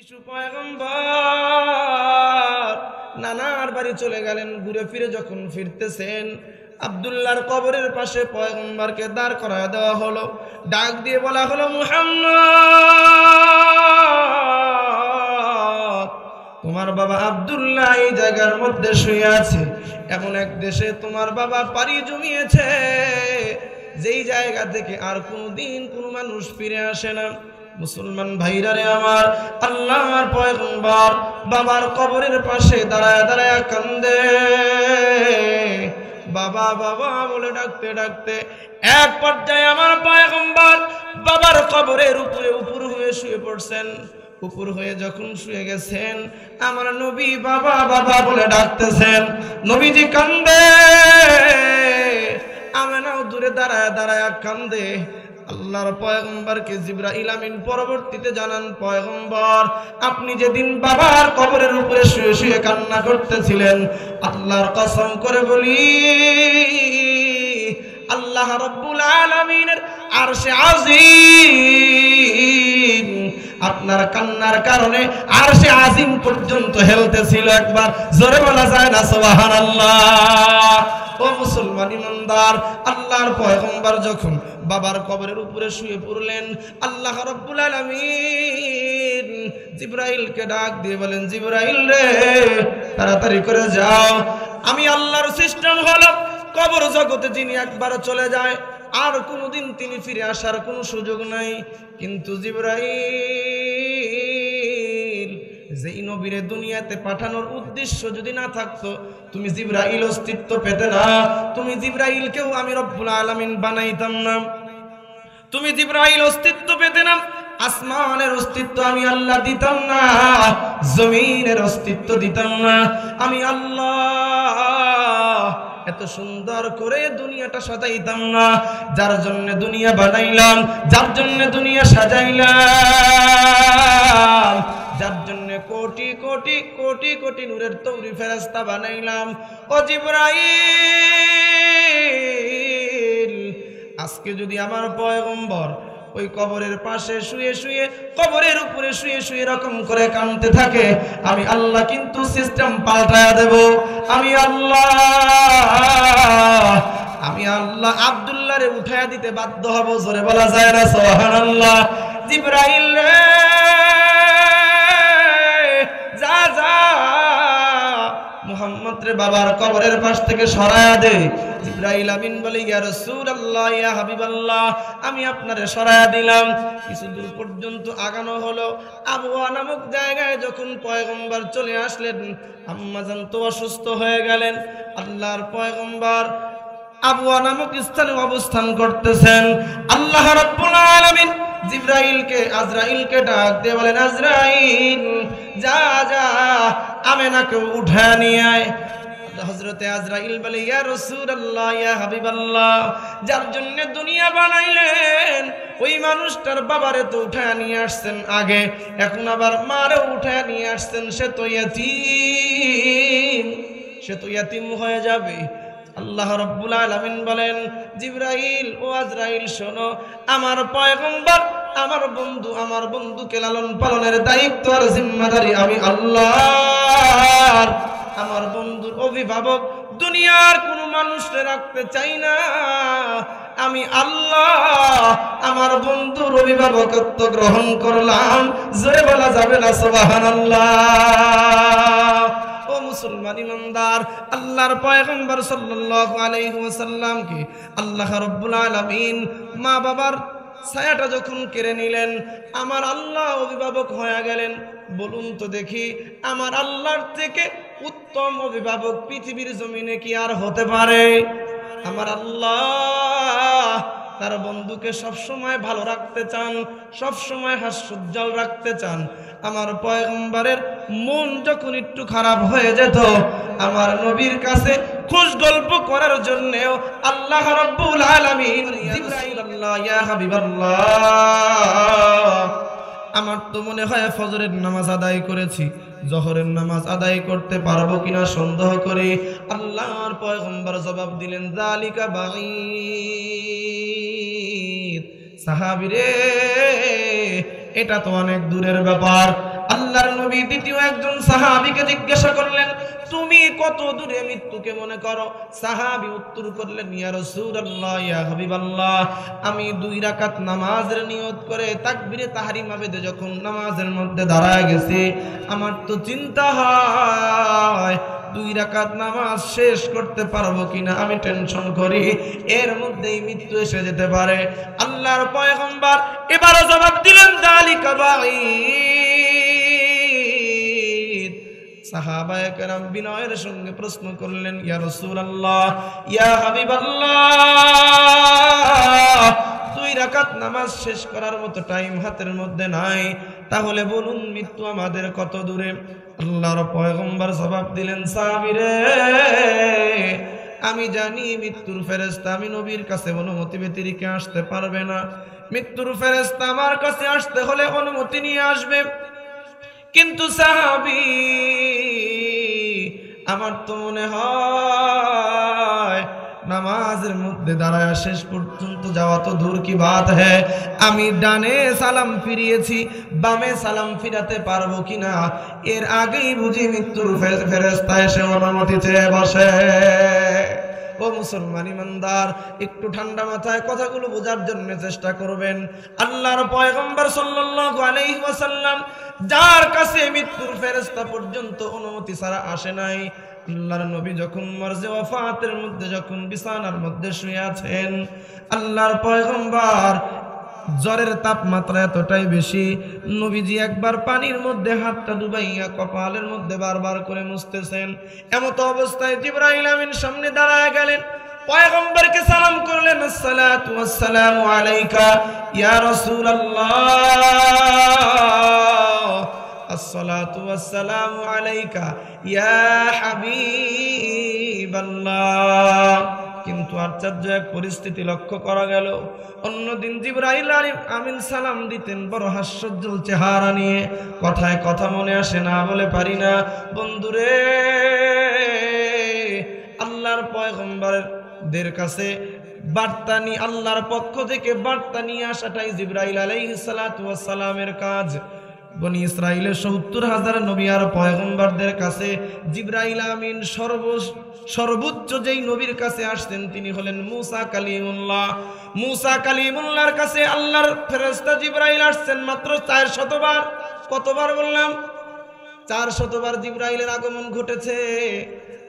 শিশু পয়গম্বর নানার বাড়ি চলে গেলেন। ঘুরে ফিরে যখন ফিরতেছেন, আব্দুল্লাহর কবরের পাশে পয়গম্বরকে দাঁড় করায় দেওয়া হলো। ডাক দিয়ে বলা হলো, মুহাম্মদ, তোমার বাবা আব্দুল্লাহ এই জায়গার মধ্যে শুয়ে আছে। এমন এক দেশে তোমার বাবা পাড়ি জমিয়েছে যেই জায়গা থেকে আর কোনদিন কোনো মানুষ ফিরে আসে না। মুসলমান ভাইরা রে আমার, আল্লাহর পয়গম্বর বাবার কবরের পাশে দাঁড়ায় দাঁড়ায় কান্দে। বাবা বাবা বলে ডাকতে ডাকতে এক পর্যায়ে আমার পয়গম্বর বাবার কবরের উপরে উপর হয়ে শুয়ে পড়ছেন। উপর হয়ে যখন শুয়ে গেছেন, আমার নবী বাবা বাবা বলে ডাকতেছেন। নবীজি কান্দে, আমেনাও দূরে দাঁড়ায় দাঁড়ায় কান্দে। আল্লাহর পয়গম্বরকে জিবরাইল আমিন পরবর্তীতে জানান, পয়গম্বর, আপনি যেদিন বাবার কবরের উপরে শুয়ে শুয়ে কান্না করতেছিলেন, আল্লাহর কসম করে বলি, আল্লাহ রাব্বুল আলামিনের আরশে আজিম আপনার কান্নার কারণে আরশে আজিম পর্যন্ত হেলতেছিল। একবার জোরে বলা যায় না সুবহানাল্লাহ? ও মুসলমান ইমানদার, আল্লাহর পয়গম্বর যখন বাবার কবরের উপরে শুয়ে পড়লেন, আল্লাহ রাব্বুল আলামিন জিবরাইলকে ডাক দিয়ে বলেন, জিবরাইল রে, তাড়াতাড়ি করে যাও। আমি আল্লাহর সিস্টেম হলো, কবর জগতে যিনি একবার চলে যায় আর কোনোদিন তিনি ফিরে আসার কোনো সুযোগ নাই। কিন্তু জিবরাইল, যেই নবীরে দুনিয়াতে পাঠানোর উদ্দেশ্য যদি না থাকতো, তুমি জিবরাইল অস্তিত্ব পেতে না। তুমি জিবরাইলকেও আমি রব্বুল আলামিন বানাইতাম না। তুমি জিবরাইল অস্তিত্ব পেতে না, আসমানের অস্তিত্ব আমি আল্লাহ দিতাম না, জমিনের অস্তিত্ব দিতাম না। আমি আল্লাহ এত সুন্দর করে দুনিয়াটা সাজাইতাম না। যার জন্য দুনিয়া বানাইলাম, যার জন্য দুনিয়া সাজাইলাম, যার জন্য কোটি কোটি কোটি কোটি নূরের তৈরি ফেরেশতা বানাইলাম, ও জিবরাইল, আজকে যদি আমার পয়গম্বর ওই কবরের পাশে শুয়ে শুয়ে, কবরের উপরে শুয়ে শুয়ে এরকম করে কাঁদতে থাকে, আমি আল্লাহ কিন্তু সিস্টেম পাল্টায়া দেব। আমি আল্লাহ আব্দুল্লাহরে উঠায়া দিতে বাধ্য হব। জোরে বলা যায় না সুবহানাল্লাহ? জিবরাইল রে, যা যা, মুহাম্মদ রে বাবার কবরের পাশ থেকে সরায়া দে। জিবরাইল আমিন বলে, ইয়া রাসূলুল্লাহ, ইয়া হাবিবাল্লাহ, আমি আপনারে সরায়া দিলাম। কিছু দূর পর্যন্ত আগানো হলো। আবওয়া নামক জায়গায় যখন পয়গম্বর চলে আসলেন, আম্মা জান তো অসুস্থ হয়ে গেলেন। আল্লাহর পয়গম্বর আবওয়া নামক স্থানে অবস্থান করতেছেন। আল্লাহ রাব্বুল আলামিন জিবরাইলকে, আজরাইলকে ডাক দিয়ে বলেন, আজরাইল, যা যা, আমেনাকে উঠায় নিয়ে আয়। হযরতে আজরাইল বলে, ইয়া রাসূলুল্লাহ, ইয়া হাবিবাল্লাহ, যার জন্য দুনিয়া বানাইলেন ওই মানুষটার বাবারে তো উঠায় নিয়ে আসছেন আগে, এখন আবার মারে উঠায় নিয়ে আসছেন। সে তো ইয়াতীম হয়ে যাবে। আল্লাহ রাব্বুল আলামিন বলেন, জিবরাইল ও আজরাইল, শোনো, আমার পয়গম্বর, আমার বন্ধুকে লালন পালনের দায়িত্ব আর জিম্মাদারি আমি আল্লাহর। আমার বন্ধুর অভিভাবক দুনিয়ার কোনো মানুষকে রাখতে চাই না। আমি আল্লাহ আমার বন্ধুর অভিভাবকত্ব গ্রহণ করলাম। জোরে বলা যাবে না সুবহানাল্লাহ? ও মুসলমান ইমানদার, আল্লাহর পয়গম্বর সাল্লাল্লাহু আলাইহি ওয়াসাল্লামকে আল্লাহ রাব্বুল আলামিন মা বাবার ছায়াটা যখন কেড়ে নিলেন, আমার আল্লাহ অভিভাবক হয়ে গেলেন। বলুন তো দেখি, আমার আল্লাহর থেকে উত্তম অভিভাবক পৃথিবীর জমিনে কি আর হতে পারে? আমার আল্লাহ তার বন্ধুকে সবসময় ভালো রাখতে চান, সবসময় হাস্যোজ্জ্বল রাখতে চান। আমার পয়গম্বরের মন যখন একটু খারাপ হয়ে যেত, আমার নবীর কাছে খুশ গল্প করার জন্যও আল্লাহ রাব্বুল আলামিন, জিবরাইল, আল্লাহ, ইয়া হাবিবাল্লাহ, আমার তো মনে হয় ফজরের নামাজ আদায় করেছি, জোহরের নামাজ আদায় করতে পারবো কিনা সন্দেহ করে। আল্লাহর পয়গম্বর জবাব দিলেন, যালিকা বাঈদ, সাহাবী রে, এটা তো অনেক দূরের ব্যাপার। আল্লাহর নবী দ্বিতীয় একজন সাহাবীকে জিজ্ঞাসা করলেন, তুমি কত দূরে মৃত্যুকে মনে করো? সাহাবী উত্তর করলেন, ইয়া রাসূলুল্লাহ, ইয়া হাবিবাল্লাহ, আমি 2 রাকাত নামাজের নিয়ত করে তাকবীরে তাহরিমা বেঁধে যখন নামাজের মধ্যে দাঁড়ায় গেছি, আমার তো চিন্তা হয় 2 রাকাত নামাজ শেষ করতে পারবো কিনা, আমি টেনশন করি এর মধ্যেই মৃত্যু এসে যেতে পারে। আল্লাহর পয়গম্বর এবারও জবাব দিলেন, যালিকা বাঈদ। সাহাবায়ে কেরাম বিনয়ের সঙ্গে প্রশ্ন করলেন, ইয়া রাসূলুল্লাহ, ইয়া হাবিবাল্লাহ, 2 রাকাত নামাজ শেষ করার মতো টাইম হাতের মধ্যে নাই, তাহলে বলুন মৃত্যু আমাদের কত দূরে? আল্লাহর পয়গম্বর জবাব দিলেন, সাহাবীরে, আমি জানি মৃত্যুর ফেরেশতা আমি নবীর কাছে অনুমতি ব্যতিরেকে আসতে পারবে না। মৃত্যুর ফেরেশতা আমার কাছে আসতে হলে অনুমতি নিয়ে আসবে, কিন্তু সাহাবী আমার তো মনে হয় নামাজের মধ্যে দাঁড়ায় শেষ পর্যন্ত যাওয়া তো দূর কি বাত হ্যায়, আমি ডানে সালাম ফিরিয়েছি, বামে সালাম ফিরাতে পারবো কিনা, এর আগেই বুঝি মৃত্যুর ফেরেশতা এসে অনুমতি চেয়ে বসে। ও মুসলমান ইমানদার, একটু ঠান্ডা মাথায় কথাগুলো বোঝার জন্য চেষ্টা করবেন। আল্লাহর পয়গম্বর সাল্লাল্লাহু আলাইহি ওয়াসাল্লাম, যার কাছে মৃত্যুর ফেরেশতা পর্যন্ত অনুমতি ছাড়া আসে নাই, আল্লাহর নবী যখন মরজে ওয়াফাতের মধ্যে যখন বিছানার মধ্যে শুয়ে আছেন, আল্লাহর পয়গম্বর জ্বরের তাপমাত্রা এতটাই বেশি, নবীজি একবার পানির মধ্যে হাতটা ডুবাইয়া কপালের মধ্যে বারবার করে মুছতেছেন। এমত অবস্থায় জিবরাইল আমিন সামনে দাঁড়ায় গেলেন, পয়গম্বরকে সালাম করলেন, আসসালাতু ওয়াসসালামু আলাইকা ইয়া রাসূলুল্লাহ, আসসালাতু ওয়াসসালামু আলাইকা ইয়া হাবিবাল্লাহ। কিন্তু আশ্চর্য এক পরিস্থিতি লক্ষ্য করা গেল, অন্যদিন জিবরাইল আমিন সালাম দিতেন বড় হাস্যোজ্জ্বল চেহারা নিয়ে, কথায় কথা মনে আসে না বলে পারি না। বন্ধুরে, আল্লাহর পয়গম্বরদের কাছে বার্তা নিয়ে, আল্লাহর পক্ষ থেকে বার্তা নিয়ে আসাটাই জিবরাইল আলাইহিস সালাতু ওয়াস সালামের কাজ। বনি ইসরাইলের ৭০,০০০ নবী আর পয়গম্বরদের কাছে জিবরাইল আমিন সর্বোচ্চ যেই নবীর কাছে আসতেন তিনি হলেন মুসা কালিমুল্লাহ। মুসা কালিমুল্লাহর কাছে আল্লাহর ফেরেশতা জিবরাইল আসছেন মাত্র ৪০০ বার। কতবার বললাম? ৪০০ বার জিবরাইলের আগমন ঘটেছে।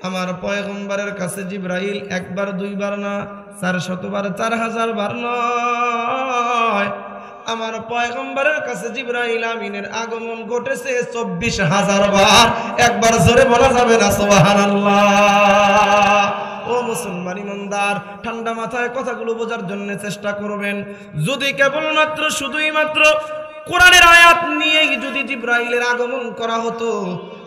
আমার পয়গম্বরের কাছে জিবরাইল একবার দুইবার না, ৪০০ বার, ৪০০০ বার নয়। আমার পয়গম্বরের কাছে জিবরাইল আমিনের আগমন ঘটেছে ২৪,০০০ বার। একবার জোরে বলা যাবে না সুবহানাল্লাহ? ও মুসলমান ইমানদার, ঠান্ডা মাথায় কথাগুলো বোঝার জন্য চেষ্টা করবেন। যদি কেবলমাত্র শুধুই মাত্র কোরআনের আয়াত নিয়েই যদি জিবরাইলের আগমন করা হতো,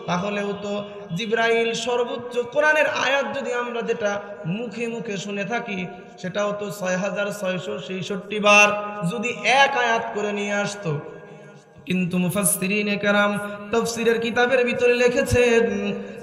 তাহলেও তো জিবরাইল সর্বোচ্চ কোরআনের আয়াত যদি আমরা যেটা মুখে মুখে শুনে থাকি সেটাও তো ৬,৬৬৬ বার যদি এক আয়াত করে নিয়ে আসতো। কিন্তু মুফাসসিরিনে কেরাম তাফসীরের কিতাবের ভিতরে লিখেছেন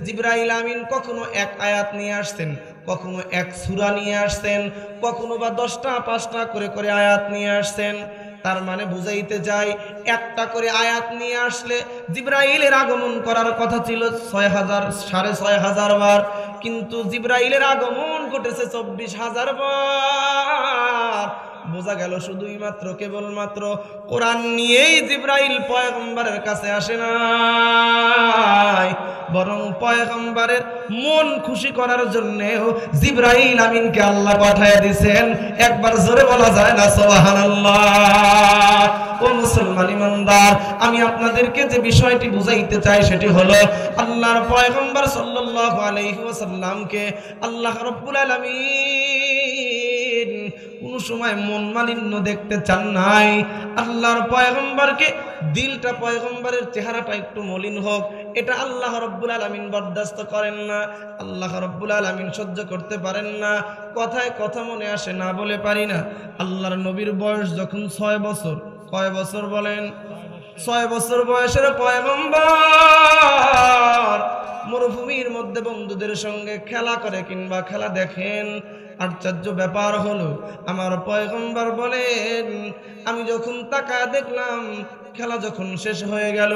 জিবরাইল আমিন কখনো এক আয়াত নিয়ে আসতেন, কখনো এক সূরা নিয়ে আসতেন, কখনো বা ১০টা ৫টা করে আয়াত নিয়ে আসতেন। তার মানে বুঝাইতে যায় একটা করে আয়াত নিয়ে আসলে জিবরাইলের আগমন করার কথা ছিল ৬,০০০ ৬,৫০০ বার, কিন্তু জিবরাইলের আগমন ঘটেছে ২৪,০০০ বার। বোঝা গেল শুধুই মাত্র কেবলমাত্র কোরআন নিয়েই জিবরাইল পয়গম্বরের কাছে আসে নাই, বরং পয়গম্বরের মন খুশি করার জন্যও জিবরাইল আমিনকে আল্লাহ পাঠিয়ে দিয়েছেন। একবার জোরে বলা যায় না সুবহানাল্লাহ? ও মুসলমান ইমানদার, আমি আপনাদেরকে যে বিষয়টি বুঝাইতে চাই সেটি হলো আল্লাহর পয়গম্বর সাল্লাল্লাহু আলাইহি ওয়াসাল্লামকে আল্লাহ রাব্বুল আলামিন কোন সময় মন মালিন্য দেখতে চান নাই। আল্লাহর পয়গম্বরকে দিলটা, পয়গম্বরের চেহারাটা একটু মলিন হোক, এটা আল্লাহ রাব্বুল আলামিন বরদাস্ত করেন না। আল্লাহ রাব্বুল আলামিন সহ্য করতে পারেন না। কথায় কথা মনে আসে না বলে পারি না। আল্লাহর নবীর বয়স যখন ৬ বছর, কয় বছর বলেন? ৬ বছর বয়সের পয়গম্বর মরুভূমির মধ্যে বন্ধুদের সঙ্গে খেলা করে কিংবা খেলা দেখেন। আশ্চর্য ব্যাপার হলো আমার পয়গম্বর বলেন, আমি যখন তাকায় দেখলাম খেলা যখন শেষ হয়ে গেল,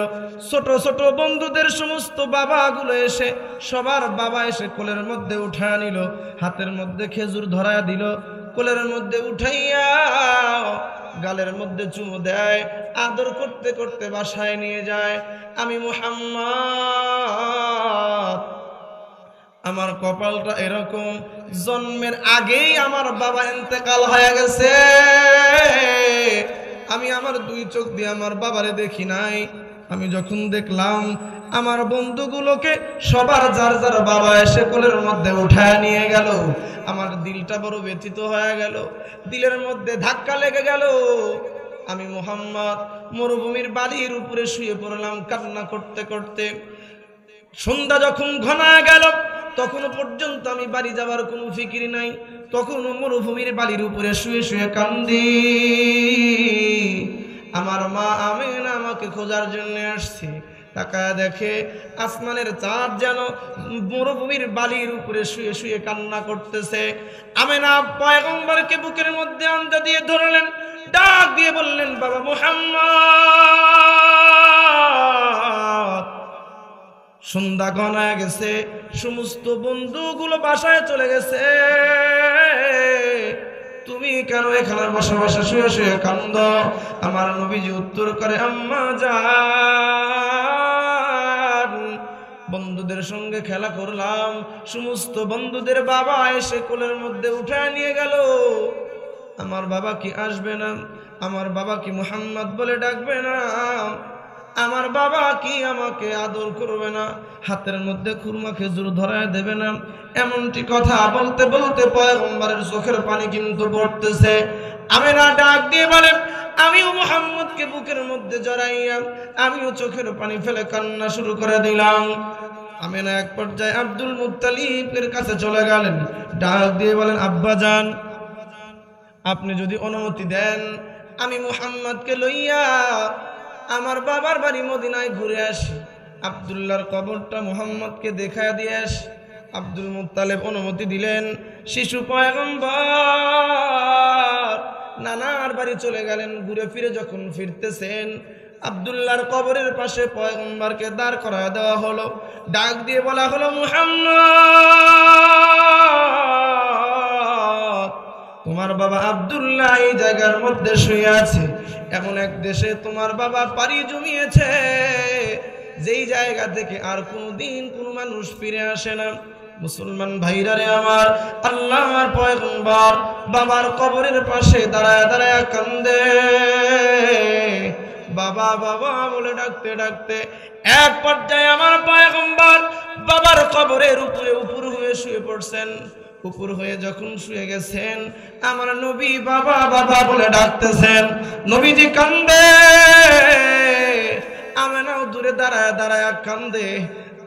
ছোট ছোট বন্ধুদের সমস্ত বাবাগুলো এসে, সবার বাবা এসে কোলের মধ্যে উঠায় নিল, হাতের মধ্যে খেজুর ধরায়া দিল, কোলের মধ্যে উঠাইয়া গালের মধ্যে চুমু দেয়, আদর করতে করতে বাসায় নিয়ে যায়। আমি মুহাম্মদ, আমার কপালটা এরকম, জন্মের আগেই আমার বাবা ইন্তেকাল হয়ে গেছে, আমি আমার দুই চোখ দিয়ে আমার বাবারে দেখি নাই। আমি যখন দেখলাম আমার বন্ধুগুলোকে সবার যার যার বাবা এসে কোলের মধ্যে উঠায় নিয়ে গেল, আমার দিলটা বড় ব্যথিত হয়ে গেল, দিলের মধ্যে ধাক্কা লেগে গেল। আমি মুহাম্মদ মরুভূমির বালির উপরে শুয়ে পড়লাম কান্না করতে করতে। সন্ধ্যা যখন ঘনায় গেল, তখনও পর্যন্ত আমি বাড়ি যাবার কোনো ফিকির নাই, তখনও মরুভূমির বালির উপরে শুয়ে শুয়ে কান্দি। আমার মা আমিনা আমাকে খোঁজার জন্য আসছে, তাকায় দেখে আসমানের চাঁদ যেন মরুভূমির বালির উপরে শুয়ে শুয়ে কান্না করতেছে। আমিনা পয়গম্বরকে বুকের মধ্যে আন্দা দিয়ে ধরলেন, ডাক দিয়ে বললেন, বাবা মুহাম্মদ, সন্ধ্যা ঘনায় গেছে, সমস্ত বন্ধুগুলো বাসায় চলে গেছে, তুমি কেন এখানে বসে বসে শুয়ে শুয়ে কান্দ? আমার নবীজি উত্তর করে, আম্মা জান, বন্ধুদের সঙ্গে খেলা করলাম, সমস্ত বন্ধুদের বাবা এসে কোলের মধ্যে উঠায় নিয়ে গেল, আমার বাবা কি আসবে না? আমার বাবা কি মুহাম্মদ বলে ডাকবে না? আমার বাবা কি আমাকে আদর করবে না? হাতের মধ্যে খুরমা খেজুর ধরায় দেবে না? এমনটি কথা বলতে বলতে পয়গম্বরের চোখের পানি কিন্তু পড়তেছে। আমিনা ডাক দিয়ে বলেন, আমিও মুহাম্মদকে বুকের মধ্যে জড়াইয়া আমিও চোখের পানি ফেলে কান্না শুরু করে দিলাম। আমিনা এক পর্যায়ে আব্দুল মুত্তালিবের কাছে চলে গেলেন, ডাক দিয়ে বলেন, আব্বা জান, আপনি যদি অনুমতি দেন আমি মুহাম্মদকে লইয়া আমার বাবার বাড়ি মদিনায় ঘুরে আসি, আব্দুল্লাহর কবরটা মুহাম্মদকে দেখা দিয়ে আসি। আব্দুল মুত্তালিব অনুমতি দিলেন। শিশু পয়গম্বর নানার বাড়ি চলে গেলেন। ঘুরে ফিরে যখন ফিরতেছেন, আব্দুল্লাহর কবরের পাশে পয়গম্বরকে দাঁড় করায় দেওয়া হলো। ডাক দিয়ে বলা হলো, মুহাম্মদ, তোমার বাবা আব্দুল্লাহ এই জায়গার মধ্যে শুয়ে আছে। এমন এক দেশে তোমার বাবা পাড়ি জমিয়েছে, যেই জায়গা থেকে আর কোনদিন কোনো মানুষ ফিরে আসে না। মুসলমান ভাইরা রে আমার, আল্লাহর পয়গম্বর বাবার কবরের পাশে দাঁড়ায় দাঁড়ায় কান্দে। বাবা বাবা বলে ডাকতে ডাকতে এক পর্যায়ে আমার পয়গম্বর বাবার কবরের উপরে উপর হয়ে শুয়ে পড়ছেন। উপর হয়ে যখন শুয়ে গেছেন, আমার নবী বাবা বাবা বলে ডাকতেছেন। নবীজি কান্দে, আমিনাও দূরে দাঁড়ায় দাঁড়ায় কান্দে।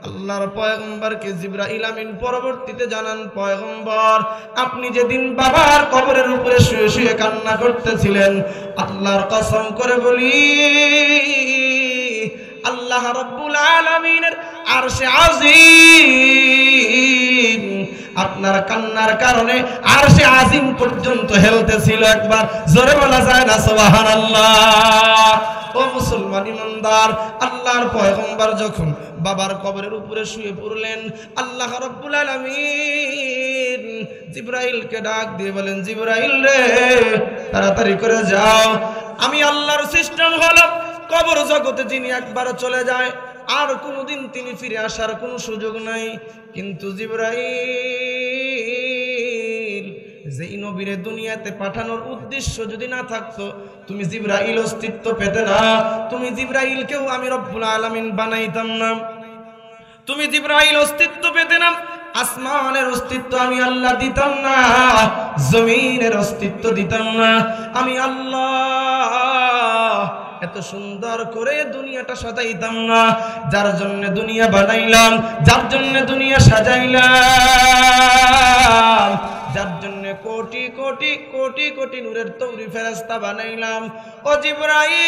আল্লাহর পয়গম্বরকে জিবরাইল আমিন পরবর্তীতে জানান, পয়গম্বর, আপনি যেদিন বাবার কবরের উপরে শুয়ে শুয়ে কান্না করতেছিলেন, আল্লাহর কসম করে বলি, আল্লাহ রাব্বুল আলামিনের আরশে আজিম আপনার কান্নার কারণে আরশে আজিম পর্যন্ত হেলতেছিল। একবার জোরে বলা যায় না সুবহানাল্লাহ? ও মুসলমান ইমানদার, আল্লাহর পয়গম্বর যখন বাবার কবরের উপরে শুয়ে পড়লেন, আল্লাহ রাব্বুল আলামিন জিবরাইলকে ডাক দিয়ে বলেন, জিবরাইল রে, তাড়াতাড়ি করে যাও। আমি আল্লাহর সিস্টেম হলো, কবর জগতে যিনি একবার চলে যায় আর কোনোদিন তিনি ফিরে আসার কোনো সুযোগ নাই। কিন্তু জিবরাইল, যেই নবীরে দুনিয়াতে পাঠানোর উদ্দেশ্য যদি না থাকতো, তুমি জিবরাইল অস্তিত্ব পেতে না। তুমি জিবরাইলকেও আমি রব্বুল আলামিন বানাইতাম না। তুমি জিবরাইল অস্তিত্ব পেতে না, আসমানের অস্তিত্ব আমি আল্লাহ দিতাম না, জমিনের অস্তিত্ব দিতাম না। আমি আল্লাহ এত সুন্দর করে দুনিয়াটা সাজাইতাম না। যার জন্য দুনিয়া বানাইলাম, যার জন্য দুনিয়া সাজাইলাম, যার জন্য কোটি কোটি কোটি কোটি নূরের তৈরি ফেরেশতা বানাইলাম। ও জিবরাইল,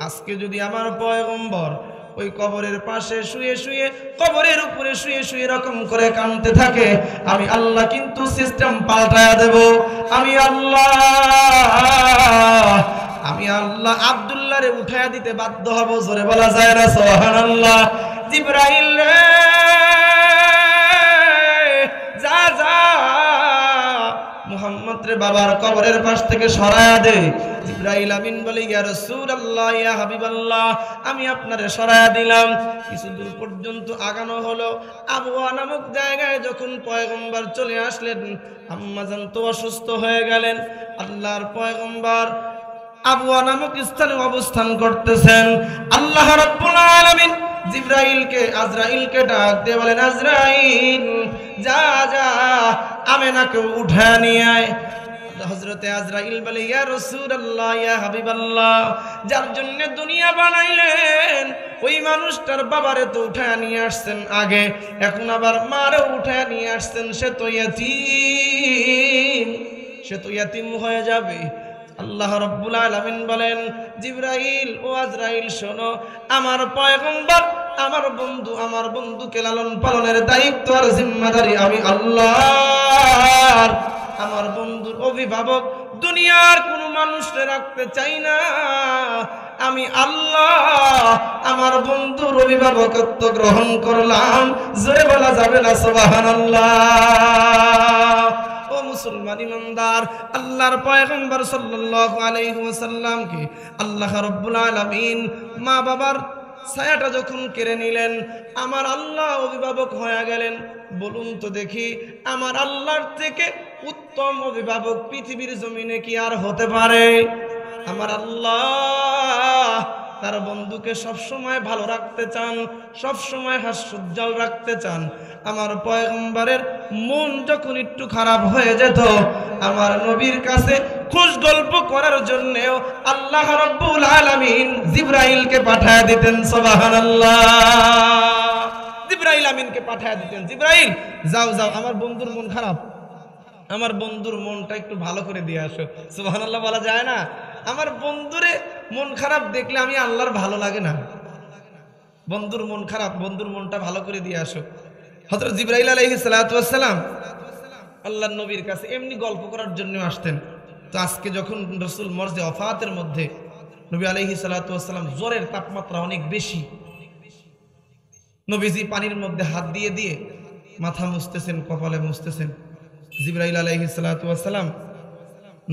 আজকে যদি আমার পয়গম্বর ওই কবরের পাশে শুয়ে শুয়ে, কবরের উপরে শুয়ে শুয়ে এরকম করে কাঁদতে থাকে। আমি আল্লাহ কিন্তু সিস্টেম পাল্টায়া দেব। আমি আল্লাহ আব্দুল্লাহরে উঠায়া দিতে বাধ্য হব। জোরে বলা যায় না সুবহানাল্লাহ। জিবরাইল রে যা যা, মুহাম্মদ রে বাবার কবরের পাশ থেকে সরায়া দে। জিবরাইল আমিন বলে, ইয়া রাসূলুল্লাহ, ইয়া হাবিবাল্লাহ, আমি আপনারে সরায়া দিলাম। কিছু দূর পর্যন্ত আগানো হলো। আবওয়া নামক জায়গায় যখন পয়গম্বর চলে আসলেন, আম্মাজান তো অসুস্থ হয়ে গেলেন। আল্লাহর পয়গম্বর আবওয়া নামক স্থানে অবস্থান করতেছেন। আল্লাহ রাব্বুল আলামিন জিবরাইলকে, আজরাইলকে ডাক দিয়ে বলেন, আজরাইল যা যা, আমেনাকে উঠায় নিয়ে আয়। হযরতে আজরাইল বলে, ইয়া রাসূলুল্লাহ, ইয়া হাবিবাল্লাহ, যার জন্য দুনিয়া বানাইলেন ওই মানুষটার বাবারে তো উঠায় নিয়ে আসছেন আগে, এখন আবার মারে উঠায় নিয়ে আসছেন। সে তো ইয়াতীম হয়ে যাবে। আল্লাহ রাব্বুল আলামিন বলেন, জিবরাইল ও আজরাইল শোনো, আমার পয়গম্বর, আমার বন্ধুকে লালন পালনের দায়িত্ব আর জিম্মাদারি আমি আল্লাহর। আমার বন্ধুর অভিভাবক দুনিয়ার কোনো মানুষকে রাখতে চাই না। আমি আল্লাহ আমার বন্ধুর অভিভাবকত্ব গ্রহণ করলাম। জোরে বলা যাবে না সুবহানাল্লাহ। ও মুসলমান ইমানদার, আল্লাহর পয়গম্বর সাল্লাল্লাহু আলাইহি ওয়াসাল্লামকে আল্লাহ রাব্বুল আলামিন মা বাবার ছায়াটা যখন কেড়ে নিলেন, আমার আল্লাহ অভিভাবক হয়ে গেলেন। বলুন তো দেখি, আমার আল্লাহর থেকে উত্তম অভিভাবক পৃথিবীর জমিনে কি আর হতে পারে? আমার আল্লাহ তার বন্ধুকে সবসময় ভালো রাখতে চান, সবসময় হাস্যোজ্জ্বল রাখতে চান। আমার পয়গম্বরের মন যখন একটু খারাপ হয়ে যেত, আমার নবীর কাছে খুশ গল্প করার জন্যও আল্লাহ রাব্বুল আলামিন জিবরাইলকে পাঠিয়ে দিতেন। সুবহানাল্লাহ। জিবরাইল আমিনকে পাঠিয়ে দিতেন, জিবরাইল যাও যাও, আমার বন্ধুর মন খারাপ, আমার বন্ধুর মনটা একটু ভালো করে দিয়ে আসো। সুবহানাল্লাহ বলা যায় না? আমার বন্ধুরে মন খারাপ দেখলে আমি আল্লাহর ভালো লাগে না। বন্ধুর মন খারাপ, বন্ধুর মনটা ভালো করে দিয়ে আসো। হযরত জিবরাইল আলাইহিস সালাতু ওয়াস সালাম আল্লাহর নবীর কাছে এমনি গল্প করার জন্য আসতেন। তো আজকে যখন রাসূল মরজে ওফাতের মধ্যে নবী আলাইহিস সালাতু ওয়াস সালাম, জ্বরের তাপমাত্রা অনেক বেশি, নবীজি পানির মধ্যে হাত দিয়ে দিয়ে মাথা মুছতেছেন, কপালে মুছতেছেন। জিবরাইল আলাইহিস সালাতু ওয়াস সালাম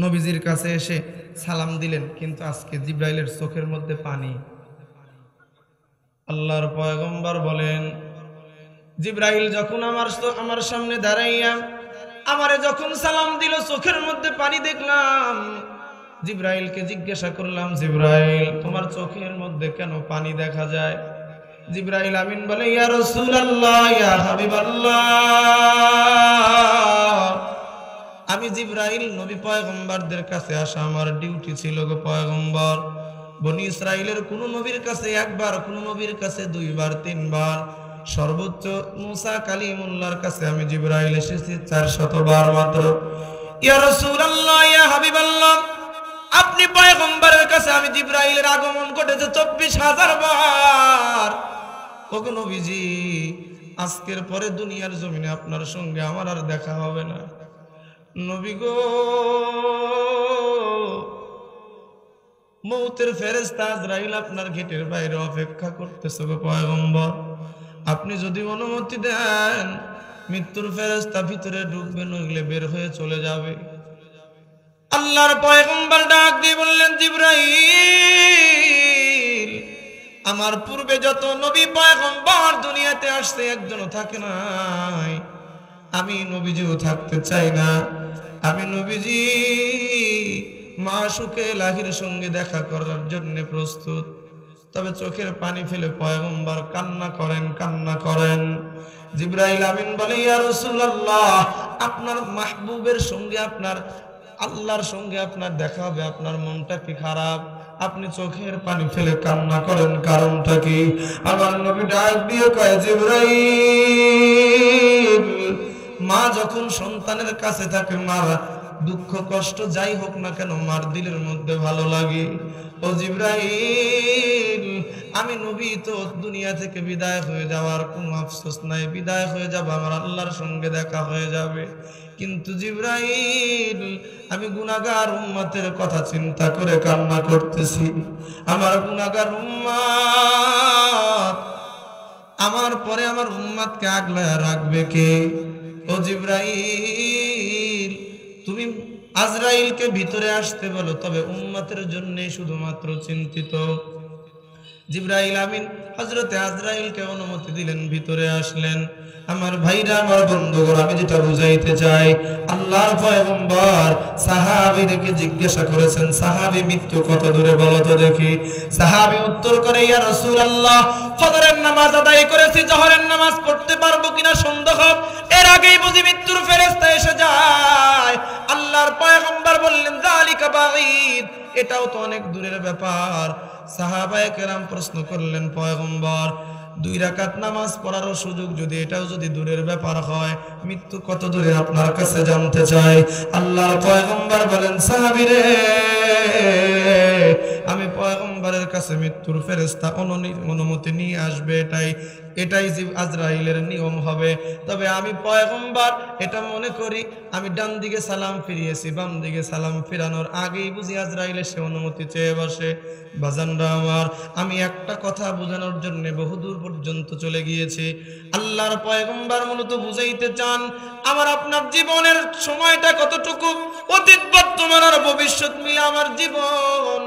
নবীজির কাছে এসে সালাম দিলেন, কিন্তু আজকে জিবরাইলের চোখের মধ্যে পানি। আল্লাহর পয়গম্বর বলেন, জিবরাইল যখন আমার সামনে দাঁড়াইয়া আমারে যখন সালাম দিল, চোখের মধ্যে পানি দেখলাম। জিবরাইলকে জিজ্ঞাসা করলাম, জিবরাইল তোমার চোখের মধ্যে কেন পানি দেখা যায়? জিবরাইল আমিন বলে, ইয়া রাসূলুল্লাহ, ইয়া হাবিবাল্লাহ, আমি জিবরাইল নবী পয়গম্বরদের কাছে আসা আমার ডিউটি ছিল গো পয়গম্বর। বনি ইসরাইলের কোন নবীর কাছে একবার, কোন নবীর কাছে দুইবার, তিনবার, সর্বোচ্চ মুসা কালিমুল্লাহর কাছে আমি জিবরাইল এসেছি 400 বার মাত্র। ইয়া রাসূলুল্লাহ, ইয়া হাবিবাল্লাহ, আপনি পয়গম্বরের কাছে আমি জিবরাইলের আগমন ঘটেছে 24,000 বার। ওগো নবীজি, আজকের পরে দুনিয়ার জমিনে আপনার সঙ্গে আমার আর দেখা হবে না। নবী গো, মৌতের ফেরেশতা আজরাইল আপনার গেটের বাইরে অপেক্ষা করতেছে গো পয়গম্বর। আপনি যদি অনুমতি দেন, মৃত্যুর ফেরেশতা ভিতরে ঢুকবে, নইলে বের হয়ে চলে যাবে। আল্লাহর পয়গম্বর ডাক দিয়ে বললেন, জিবরাইল, আমার পূর্বে যত নবী পয়গম্বর দুনিয়াতে আসছে একজনও থাকে নাই, আমি নবীজিও থাকতে চাই না। আমি নবীজি মাশউকে ইলাহির সঙ্গে দেখা করার জন্য প্রস্তুত। তবে চোখের পানি ফেলে পয়গম্বর কান্না করেন। জিবরাইল আমিন বলে, ইয়া রাসূলুল্লাহ, আপনার মাহবুবের সঙ্গে, আপনার আল্লাহর সঙ্গে আপনার দেখা হবে, আপনার মনটা কি খারাপ? আপনি চোখের পানি ফেলে কান্না করেন, কারণটা কি? আমার নবী ডাক দিয়ে কয়, জিবরাইল, মা যখন সন্তানের কাছে থাকে, মার দুঃখ কষ্ট যাই হোক না কেন, মার দিলের মধ্যে ভালো লাগে। ও জিবরাইল, আমি নবী তো দুনিয়া থেকে বিদায় হয়ে যাওয়ার কোনো আফসোস নাই, বিদায় হয়ে যাব, আমার আল্লাহর সঙ্গে দেখা হয়ে যাবে। কিন্তু জিবরাইল, আমি গুনাহগার উম্মতের কথা চিন্তা করে কান্না করতেছি। আমার গুনাহগার উম্মত, আমার পরে আমার উম্মতকে আগলায় রাখবে কে? ও জিবরাইল, তুমি আজরাইলকে ভিতরে আসতে বলো, তবে উম্মতের জন্য শুধুমাত্র চিন্তিত। জিবরাইল আমিন হযরতে আজরাইলকে অনুমতি দিলেন, ভিতরে আসলেন। আমার ভাইরা, আমার বন্ধুগণ, আমি যেটা বুঝাইতে চাই, আল্লাহর পয়গম্বর সাহাবীদেরকে জিজ্ঞাসা করেছেন, সাহাবী মৃত্যু কত দূরে বলো তো দেখি। সাহাবী উত্তর করে, ইয়া রাসূলুল্লাহ, ফজরের নামাজ আদায় করেছি, জোহরের নামাজ পড়তে পারবো কিনা সন্দেহ, এর আগেই বুঝি মৃত্যুর ফেরেশতা এসে যায়। আল্লাহর পয়গম্বর বললেন, যালিকা বাঈদ, এটাও তো অনেক দূরের ব্যাপার। সাহাবায়ে কেরাম প্রশ্ন করলেন, পয়গম্বর, 2 রাকাত নামাজ পড়ারও সুযোগ যদি এটাও যদি দূরের ব্যাপার হয়, মৃত্যু কত দূরে আপনার কাছে জানতে চাই। আল্লাহর পয়গম্বর বলেন, সাহাবীরে, আমি পয়গম্বরের কাছে মৃত্যুর ফেরেশতা অনুমতি নিয়ে আসবে, এটাই আজরাইলের নিয়ম হবে। তবে আমি পয়গম্বর এটা মনে করি, আমি ডান দিকে সালাম ফিরিয়েছি, বাম দিকে সালাম ফিরানোর আগেই বুঝি আজরাইল এসে অনুমতি চেয়ে বসে। বাজানরা আমার, আমি একটা কথা বোঝানোর জন্য বহুদূর পর্যন্ত চলে গিয়েছি। আল্লাহর পয়গম্বর মূলত বুঝাইতে চান, আমার আপনার জীবনের সময়টা কতটুকু, অতীত বর্তমান আর ভবিষ্যৎ মিলে আমার জীবন।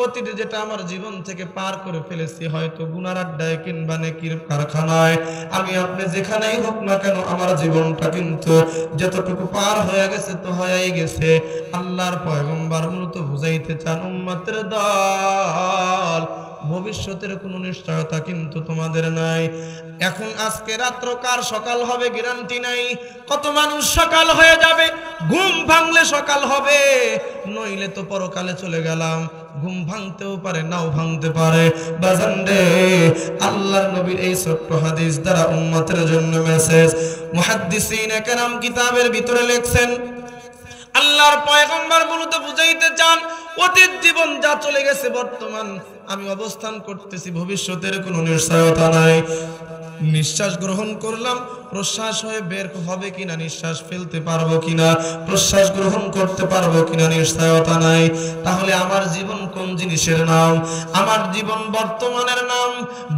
অতীতে যেটা আমার জীবন থেকে পার করে ফেলেছি, হয়তো গুনার আড্ডায় কিংবা নেকির কারখানায়, আমি আপনি যেখানেই হোক না কেন, আমার জীবনটা কিন্তু যতটুকু পার হয়ে গেছে তো হয়েই গেছে। আল্লাহর পয়গম্বর মূলত বুঝাইতে চান, উম্মতের দল, ভবিষ্যতের কোনো নিশ্চয়তা কিন্তু তোমাদের নাই। এখন আজকে রাত্র কার সকাল হবে গ্যারান্টি নাই। কত মানুষ সকাল হয়ে যাবে, ঘুম ভাঙলে সকাল হবে, নইলে তো পরকালে চলে গেলাম। ঘুম ভাঙতেও পারে, নাও ভাঙতে পারে। বাজান রে, আল্লাহর নবীর এই ছোট্ট হাদিস দ্বারা উম্মতের জন্য মেসেজ। মুহাদ্দিসিনে কেরাম কিতাবের ভিতরে লিখছেন, আল্লাহর পয়গম্বর মূলত বুঝাইতে চান, অতীত জীবন যা চলে গেছে, বর্তমান আমি অবস্থান করতেছি, ভবিষ্যতের কোনো নিশ্চয়তা নাই। নিঃশ্বাস গ্রহণ করলাম, প্রশ্বাস হয়ে বের হবে কিনা, নিঃশ্বাস ফেলতে পারবো কিনা, প্রশ্বাস গ্রহণ করতে পারবো কিনা, নিশ্চয়তা নাই। তাহলে আমার জীবন কোন জিনিসের নাম? আমার জীবন বর্তমানের নাম।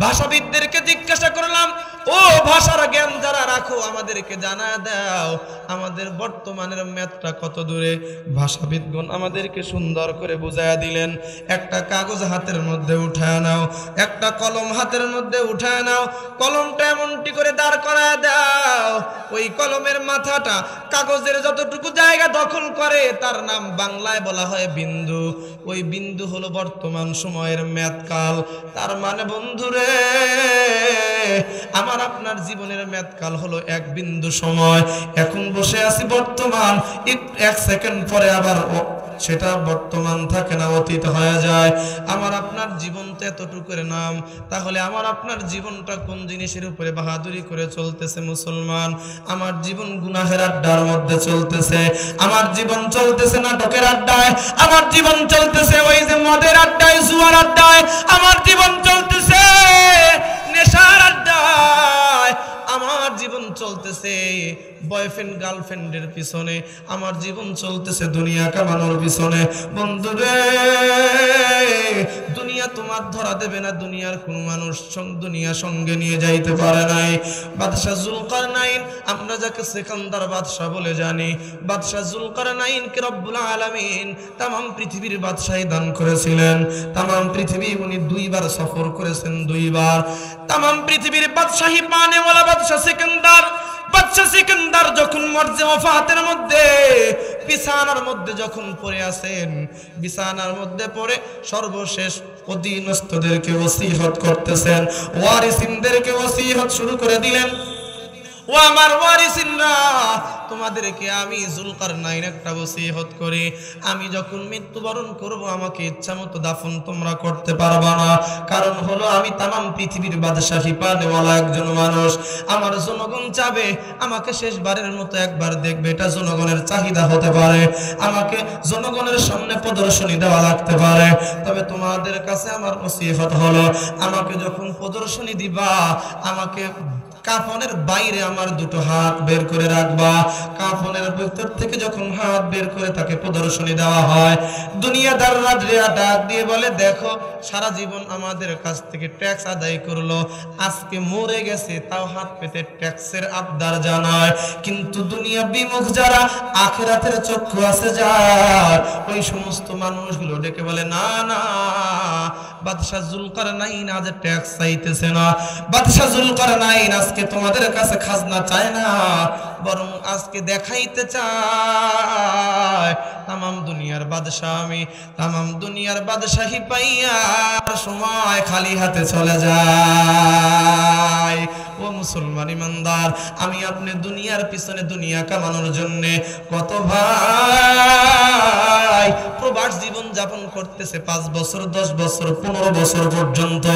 ভাষাবিদদেরকে জিজ্ঞাসা করলাম, ও ভাষার জ্ঞান যারা রাখো, আমাদেরকে জানা দাও আমাদের বর্তমানের মেয়াদটা কত দূরে। ভাষাবিদগণ আমাদেরকে সুন্দর করে বুঝাইয়া দিলেন, একটা কাগজ হাতের মধ্যে উঠায় নাও, একটা কলম হাতের মধ্যে উঠায় নাও, কলমটা এমনটি করে দাঁড় করায় দাও, ওই কলমের মাথাটা কাগজের যতটুকু জায়গা দখল করে তার নাম বাংলায় বলা হয় বিন্দু। ওই বিন্দু হলো বর্তমান সময়ের মেয়াদকাল। তার মানে বন্ধুরে, আমার আপনার জীবনের মেয়াদকাল হলো 1 বিন্দু সময়। এখন বসে আছি বর্তমান, 1 সেকেন্ড পরে আবার সেটা বর্তমান থাকে না, অতীত হয়ে যায়। আমার আপনার জীবন তো এতটুকুর নাম। তাহলে আমার আপনার জীবনটা কোন জিনিসের উপরে বাহাদুরি করে চলতেছে মুসলমান? আমার জীবন গুনাহের আড্ডার মধ্যে চলতেছে, আমার জীবন চলতেছে নাটকের আড্ডায়, আমার জীবন চলতেছে ওই যে মদের আড্ডায়, জুয়ার আড্ডায়, আমার জীবন চলতেছে নেশার আড্ডায়, আমার জীবন চলতেছে বয়ফ্রেন্ড গার্লফ্রেন্ডের পিছনে, আমার জীবন চলতেছে দুনিয়া কামানোর পিছনে। বন্ধুরে, দুনিয়া তোমার ধরা দেবে না, দুনিয়ার কোন মানুষ দুনিয়া সঙ্গে নিয়ে যাইতে পারে নাই। বাদশাহ জুলকারনাইন, আমরা যাকে সেকান্দার বাদশাহ বলে জানি, বাদশাহ জুলকারনাইনকে রব্বুল আলামিন তামাম পৃথিবীর বাদশাহী দান করেছিলেন। তামাম পৃথিবী উনি 2 বার সফর করেছেন, 2 বার। তামাম পৃথিবীর বাদশাহী পানেওয়ালা বাদশাহ সিকান্দার, বাদশাহ সিকান্দার যখন মরজে ওফাতের মধ্যে বিছানার মধ্যে যখন পড়ে আছেন, বিছানার মধ্যে পড়ে সর্বশেষ অধীনস্থদেরকে ওসিয়ত করতেছেন, ওয়ারিসিনদেরকে ওসিয়ত শুরু করে দিলেন। ও আমার ওয়ারিসিনরা, তোমাদেরকে আমি যুলকারনাইন একটা ওসিয়ত করি, আমি যখন মৃত্যুবরণ করব আমাকে ইচ্ছামতো দাফন তোমরা করতে পারবা না। কারণ হলো আমি তামাম পৃথিবীর বাদশাহী পানেওয়ালা একজন মানুষ। আমার জনগণ চাবে আমাকে শেষবারের মতো একবার দেখবে, এটা জনগণের চাহিদা হতে পারে, আমাকে জনগণের সামনে প্রদর্শনী দেওয়া লাগতে পারে। তবে তোমাদের কাছে আমার ওসিয়ত হলো, আমাকে যখন প্রদর্শনী দিবা আমাকে কাফনের বাইরে আমার দুটো হাত বের করে রাখবা। কাফনের ভিতর থেকে যখন হাত বের করে তাকে প্রদর্শনী দেওয়া হয়, দুনিয়াদাররা ডাক দিয়ে বলে, দেখো সারা জীবন আমাদের কাছ থেকে ট্যাক্স আদায় করলো, আজকে মরে গেছে তাও হাত পেতে ট্যাক্সের আবদার জানায়। কিন্তু দুনিয়া বিমুখ যারা, আখিরাতের চক্ষু আছে যার, ওই সমস্ত মানুষগুলো ডেকে বলে, না না, বাদশাহ যুলকারনাইন আজ ট্যাক্স চাইতেছে না, বাদশাহ যুলকারনাইন আজকে তোমাদের কাছে খাজনা চায় না, বরং আজকে দেখাইতে চায় তামাম দুনিয়ার বাদশাহ আমি, তামাম দুনিয়ার বাদশাহী পাইয়া সময় খালি হাতে চলে যায়। ও মুসলমান ইমানদার, আমি আপনি দুনিয়ার পিছনে দুনিয়া কামানোর জন্য কত ভাই প্রবাস জীবন যাপন করতেছে 5 বছর 10 বছর 15 বছর পর্যন্ত।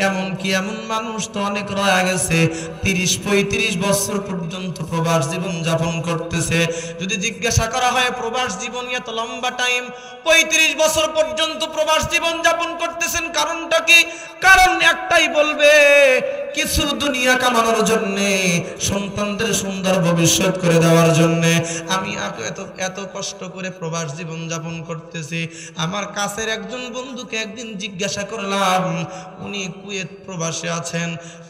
এমনকি এমন মানুষ তো অনেক রয়ে গেছে 30-35 বছর পর্যন্ত প্রবাস জীবন যাপন করতেছে। যদি জিজ্ঞাসা করা হয় প্রবাস জীবন এত লম্বা টাইম, 35 বছর পর্যন্ত প্রবাস জীবন যাপন করতেছেন, কারণটা কি? কারণ একটাই বলবে, কিছু দুনিয়া কামানোর জন্য, সন্তানদের সুন্দর ভবিষ্যৎ করে দেওয়ার জন্য আমি এত কষ্ট করে প্রবাস জীবন যাপন করতেছি। আমার কাছের একজন বন্ধুকে একদিন জিজ্ঞাসা করলাম, উনি কুয়েত প্রবাসে আছেন,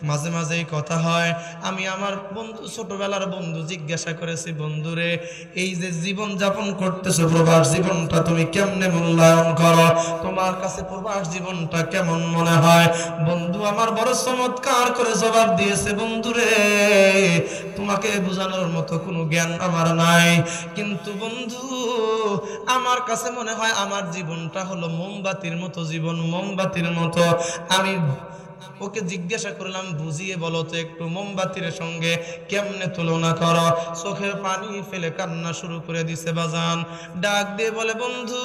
মাঝে মাঝেই কথা হয়। আমি আমার বন্ধু, ছোটবেলার বন্ধু, জিজ্ঞাসা করেছি, বন্ধুরে এই যে জীবন যাপন করতেছো প্রবাস জীবনটা তুমি কেমনে মূল্যায়ন করো, তোমার কাছে প্রবাস জীবনটা কেমন মনে হয়? বন্ধু আমার বড় চমৎকার করে জবাব দিয়েছে, বন্ধুরে তোমাকে বোঝানোর মতো কোনো জ্ঞান আমার নাই, কিন্তু বন্ধু আমার কাছে মনে হয় আমার জীবনটা হলো মোমবাতির মতো জীবন, মোমবাতির মতো। আমি ওকে জিজ্ঞাসা করলাম, বুঝিয়ে বলো তো একটু, মোমবাতির সঙ্গে কেমনে তুলনা করো? চোখের পানি ফেলে কান্না শুরু করে দিছে বাজান, ডাক দিয়ে বলে, বন্ধু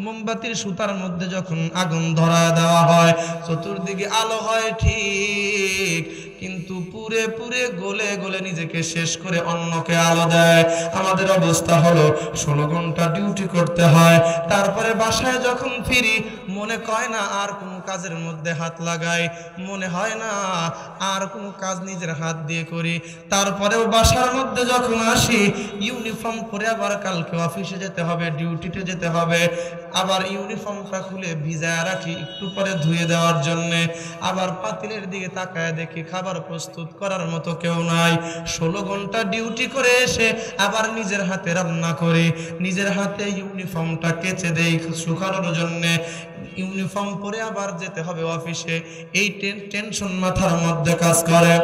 মোমবাতির সুতার মধ্যে যখন আগুন ধরা দেওয়া হয় চতুর্দিকে আলো হয় ঠিক, কিন্তু পুরে পুরে গলে গলে নিজেকে শেষ করে অন্যকে আলো দেয়। আমাদের অবস্থা হলো 16 ঘন্টা ডিউটি করতে হয়, তারপরে বাসায় যখন ফিরি মনে কয় না আর কোনো কাজের মধ্যে হাত লাগাই, মনে হয় না আর কোনো কাজ নিজের হাত দিয়ে করি। তারপরেও বাসার মধ্যে যখন আসি ইউনিফর্ম পরে আবার কালকে অফিসে যেতে হবে, ডিউটিতে যেতে হবে, আবার ইউনিফর্মটা খুলে ভিজায় রাখি একটু পরে ধুয়ে দেওয়ার জন্য। আবার পাতিলের দিকে তাকায় দেখি খাবার প্রস্তুত করার মতো কেউ নাই। 16 ঘন্টা ডিউটি করে এসে আবার নিজের হাতে রান্না করি, নিজের হাতে ইউনিফর্মটা কেচে দেই শুকানোর জন্য, ইউনিফর্ম পরে আবার যেতে হবে অফিসে। এই টেনশন মাথার মধ্যে কাজ করে।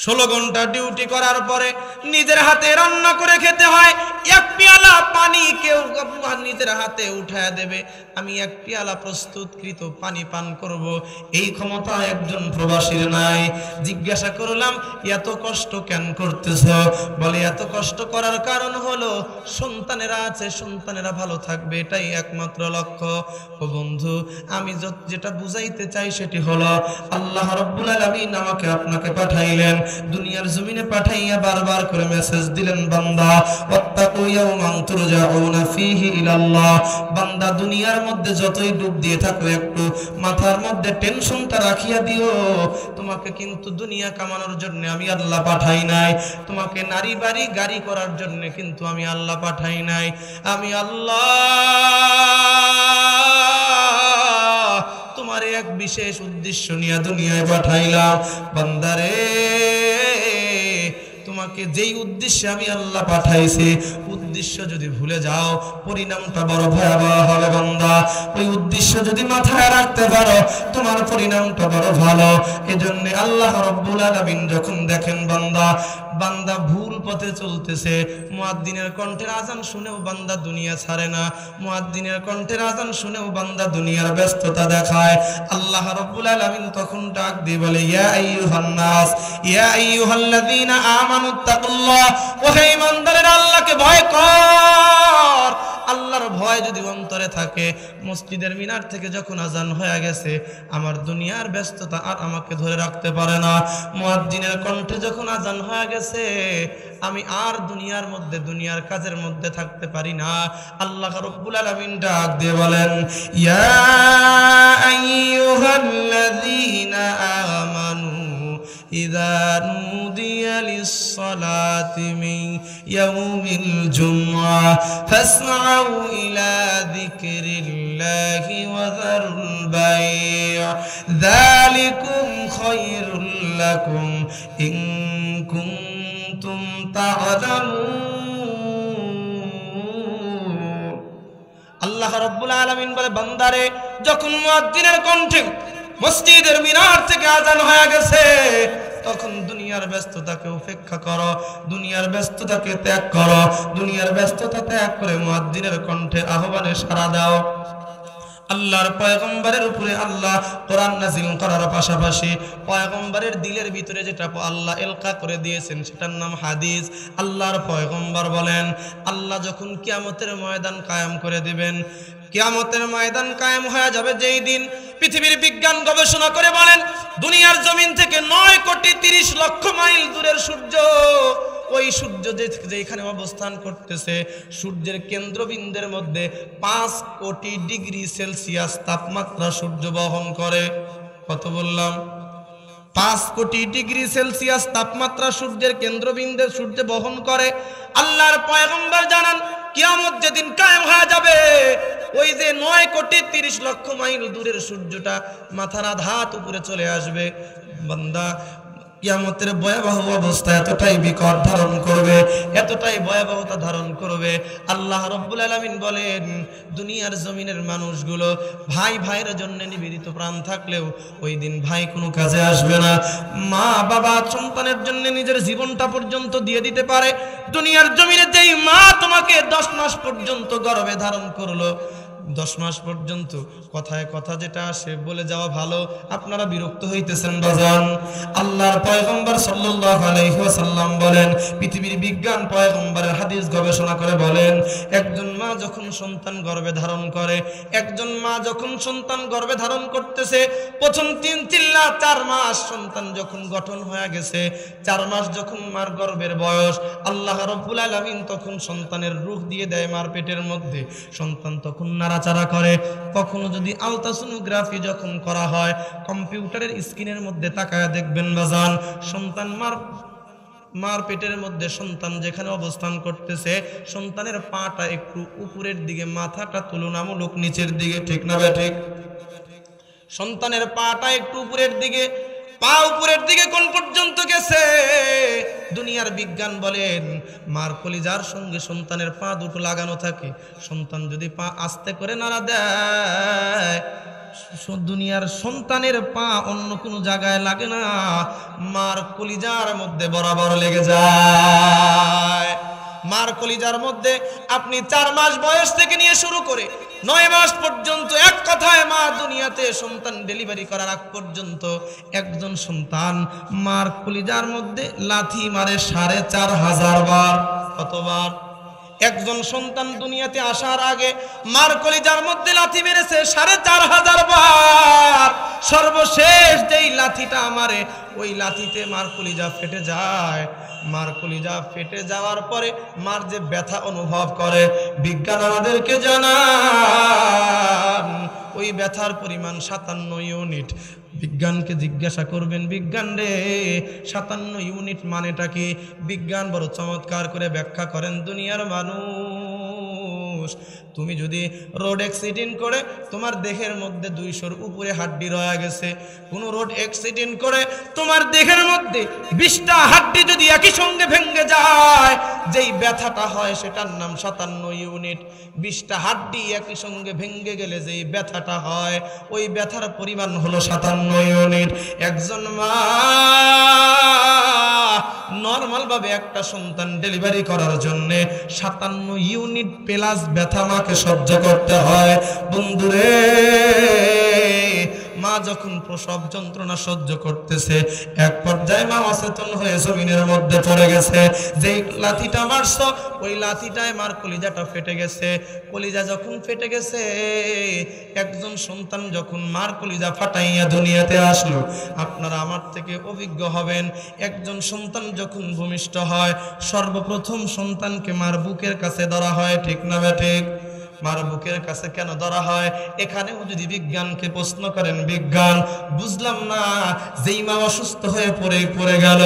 16 ঘন্টা ডিউটি করার পরে নিজের হাতে রান্না করে খেতে হয়। এক পেয়ালা পানি কেউ নিজের হাতে উঠায় দেবে, আমি এক পেয়ালা প্রস্তুতকৃত পানি পান করব, এই ক্ষমতা একজন প্রবাসীর নাই। জিজ্ঞাসা করলাম, এত কষ্ট কেন করতেছ? বলে, এত কষ্ট করার কারণ হলো সন্তানেরা আছে, সন্তানেরা ভালো থাকবে, এটাই একমাত্র লক্ষ্য। ও বন্ধু, আমি যেটা বুঝাইতে চাই সেটি হলো, আল্লাহ রাব্বুল আলামিন আমাকে আপনাকে পাঠাইলেন, দুনিয়ার জমিনে পাঠাইয়া বারবার করে মেসেজ দিলেন, বান্দা ওয়াত্তাকু ইয়াওমান তুরজাউনা ফীহি ইলাল্লাহ। বান্দা দুনিয়ার মধ্যে যতই ডুব দিয়ে থাকো একটু মাথার মধ্যে টেনশনটা রাখিয়া দিও, তোমাকে কিন্তু দুনিয়া কামানোর জন্য আমি আল্লাহ পাঠাই নাই, তোমাকে নারী বাড়ি গাড়ি করার জন্য কিন্তু আমি আল্লাহ পাঠাই নাই। আমি আল্লাহ তোমার এক বিশেষ উদ্দেশ্য নিয়ে দুনিয়ায় পাঠাইলাম। বান্দারে, তোমাকে যেই উদ্দেশ্যে আমি আল্লাহ পাঠাইছি উদ্দেশ্য যদি ভুলে যাও পরিণামটা বড় ভয়াবহ হবে বান্দা। ওই উদ্দেশ্য যদি মাথায় রাখতে পারো তোমার পরিণামটা বড় ভালো। এজন্য আল্লাহ রাব্বুল আলামিন যখন দেখেন বান্দা ভুল পথে চলতেছে, মুয়াজ্জিনের কণ্ঠের আজান শুনেও বান্দা দুনিয়া ছাড়ে না, মুয়াজ্জিনের কণ্ঠের আজান শুনেও বান্দা দুনিয়ার ব্যস্ততা দেখায়, আল্লাহ রাব্বুল আলামিন তখন ডাক দিয়ে বলে ইয়া আইয়ুহান নাস ইয়া আইয়ুহাল্লাযীনা আমানুত্তাকুল্লাহ, ওহে ঈমানদারেরা আল্লাহকে ভয় কর। আল্লাহর ভয় যদি অন্তরে থাকে, মসজিদের মিনার থেকে যখন আজান হয়ে গেছে আমার দুনিয়ার ব্যস্ততা আর আমাকে ধরে রাখতে পারে না, মুয়াজ্জিনের কণ্ঠে যখন আজান হয়ে গেছে আমি আর দুনিয়ার মধ্যে দুনিয়ার কাজের মধ্যে থাকতে পারি না। আল্লাহ রাব্বুল আলামিন ডাক দিয়ে বলেন ইয়া আইয়ুহাল্লাযীনা আমানু ইযা নুদিয়া লিস-সালাতি মিন ইয়াউমিল জুমআহ ফাসআউ ইলা যিকরিল্লাহি ওয়া যারুল বাই' যালিকুম খায়রুল লাকুম ইন কুনতুম তা'লামুন। আল্লাহ রাব্বুল আলামিন বলে বান্দারে যখন মুয়াজ্জিনের কণ্ঠে মসজিদের মিনার থেকে আজান হয়ে গেছে তখন দুনিয়ার ব্যস্ততাকে উপেক্ষা করো, দুনিয়ার ব্যস্ততাকে ত্যাগ করো, দুনিয়ার ব্যস্ততা ত্যাগ করে মুয়াজ্জিনের কণ্ঠে আহ্বানে সাড়া দাও। আল্লাহর পয়গম্বরের উপরে আল্লাহ কোরআন নাযিল করার পাশাপাশি পয়গম্বরের দিলের ভিতরে যেটা আল্লাহ এলকা করে দিয়েছেন সেটার নাম হাদিস। আল্লাহর পয়গম্বর বলেন আল্লাহ যখন কিয়ামতের ময়দান কায়েম করে দিবেন, কিয়ামতের ময়দান কায়েম হয়ে যাবে যেই দিন পৃথিবীর বিজ্ঞান গবেষণা করে বলেন দুনিয়ার জমিন থেকে 9,30,00,000 মাইল দূরের সূর্য, ওই সূর্য যেখানে অবস্থান করতেছে সূর্যের কেন্দ্রবিন্দুর মধ্যে 5 কোটি ডিগ্রি সেলসিয়াস তাপমাত্রা সূর্য বহন করে। কত বললাম? 5 কোটি ডিগ্রি সেলসিয়াস তাপমাত্রা সূর্যের কেন্দ্রবিন্দু সূর্য বহন করে। আল্লাহর পয়গম্বর জানান কিয়ামত যেদিন কায়েম হয়ে যাবে ওই যে 9,30,00,000 মাইল দূরের সূর্যটা মাথার আধাত উপরে চলে আসবে। বান্দা কিয়ামতের ভয়াবহ অবস্থা এতটাই বিকট ধারণ করবে, এতটাই ভয়াবহতা ধারণ করবে। আল্লাহ রাব্বুল আলামিন বলেন দুনিয়ার জমিনের মানুষগুলো ভাই ভাইয়ের জন্য নিবেদিত প্রাণ থাকলেও ওই দিন ভাই কোনো কাজে আসবে না। মা বাবা সন্তানের জন্য নিজের জীবনটা পর্যন্ত দিয়ে দিতে পারে। দুনিয়ার জমিনে যেই মা তোমাকে 10 মাস পর্যন্ত গর্ভে ধারণ করলো, 10 মাস পর্যন্ত কথায় কথা যেটা আসে বলে যাওয়া ভালো, আপনারা বিরক্ত হইতেছেন বাজান। আল্লাহর পয়গম্বর সাল্লাল্লাহু আলাইহি ওয়াসাল্লাম বলেন, পৃথিবীর বিজ্ঞান পয়গম্বরের হাদিস গবেষণা করে বলেন একজন মা যখন সন্তান গর্ভে ধারণ করে, একজন মা যখন সন্তান গর্ভে ধারণ করতেছে প্রথম 4 মাস সন্তান যখন গঠন হয়ে গেছে, 4 মাস যখন মার গর্ভের বয়স, আল্লাহ রাব্বুল আলামিন তখন সন্তানের রূহ দিয়ে দেয় মার পেটের মধ্যে। সন্তান তখন নাড়াচাড়া করে। কখনো যদি আলট্রাসোনোগ্রাফি যখন করা হয় কম্পিউটারের স্ক্রিনের মধ্যে তাকায় দেখবেন বাজান সন্তান মার পেটের মধ্যে সন্তান যেখানে অবস্থান করতেছে সন্তানের পাটা একটু উপরের দিকে, মাথাটা তুলনামূলক নিচের দিকে, ঠিক না ঠিক? সন্তানের পাটা একটু উপরের দিকে, পা উপরের দিকে কোন পর্যন্ত গেছে? দুনিয়ার বিজ্ঞান বলেন মার কলিজার সঙ্গে সন্তানের পা দুটো লাগানো থাকে। সন্তান যদি পা আস্তে করে নাড়া দেয় দুনিয়ার সন্তানের পা অন্য কোনো জায়গায় লাগে না, মার কলিজার মধ্যে বরাবর লেগে যায়। মার কলিজার মধ্যে আপনি 4 মাস বয়স থেকে নিয়ে শুরু করে 9 মাস পর্যন্ত, এক কথায় মা দুনিয়াতে সন্তান ডেলিভারি করার আগ পর্যন্ত একজন সন্তান মার কলিজার মধ্যে লাথি মারে 4,500 বার। কতবার? একজন সন্তান দুনিয়াতে আসার আগে মার কলিজার মধ্যে লাথি মেরেছে 4,500 বার। সর্বশেষ যেই লাথিটা মারে ওই লাথিতে মার কলিজা ফেটে যায়। মার কলিজা ফেটে যাওয়ার পরে মার যে ব্যথা অনুভব করে বিজ্ঞান আমাদেরকে জানান ওই ব্যথার পরিমাণ 57 ইউনিট। বিজ্ঞানকে জিজ্ঞাসা করবেন, বিজ্ঞান রে 57 ইউনিট মানেটা কি? বিজ্ঞান বড় চমৎকার করে ব্যাখ্যা করেন, দুনিয়ার মানুষ তুমি যদি রোড অ্যাক্সিডেন্ট করে তোমার দেহের মধ্যে 200-র উপরে হাড্ডি রয়ে গেছে, কোন রোড অ্যাক্সিডেন্ট করে তোমার দেহের মধ্যে 20টা হাড্ডি যদি একই সঙ্গে ভেঙে যায়, যেই ব্যথাটা হয় সেটার নাম 57 ইউনিট। 20টা হাড্ডি একই সঙ্গে ভেঙে গেলে যেই ব্যথাটা হয় ওই ব্যথার পরিমাণ হলো 57 ইউনিট। একজন মা নরমাল ভাবে একটা সন্তান ডেলিভারি করার জন্য 57 ইউনিট প্লাস ব্যথা মাকে সহ্য করতে হয়। বন্ধুরে, মা যখন প্রসব যন্ত্রণা সহ্য করতেছে, এক পর্যায়ে মা অচেতন হয়ে জমিনের মধ্যে পড়ে গেছে। যেই লাথিটা মারছো ওই লাথিটায় মার কলিজাটা ফেটে গেছে। কলিজা যখন ফেটে গেছে, একজন সন্তান যখন মার কলিজা ফাটাইয়া দুনিয়াতে আসলো, আপনারা আমার থেকে অভিজ্ঞ হবেন, একজন সন্তান যখন ভূমিষ্ঠ হয় সর্বপ্রথম সন্তানকে মার বুকের কাছে ধরা হয়, ঠিক না ঠিক? মার বুকের কাছে কেন ধরা হয়? এখানেও যদি বিজ্ঞানকে প্রশ্ন করেন, বিজ্ঞান বুঝলাম না, যেই মা অসুস্থ হয়ে পড়ে গেল,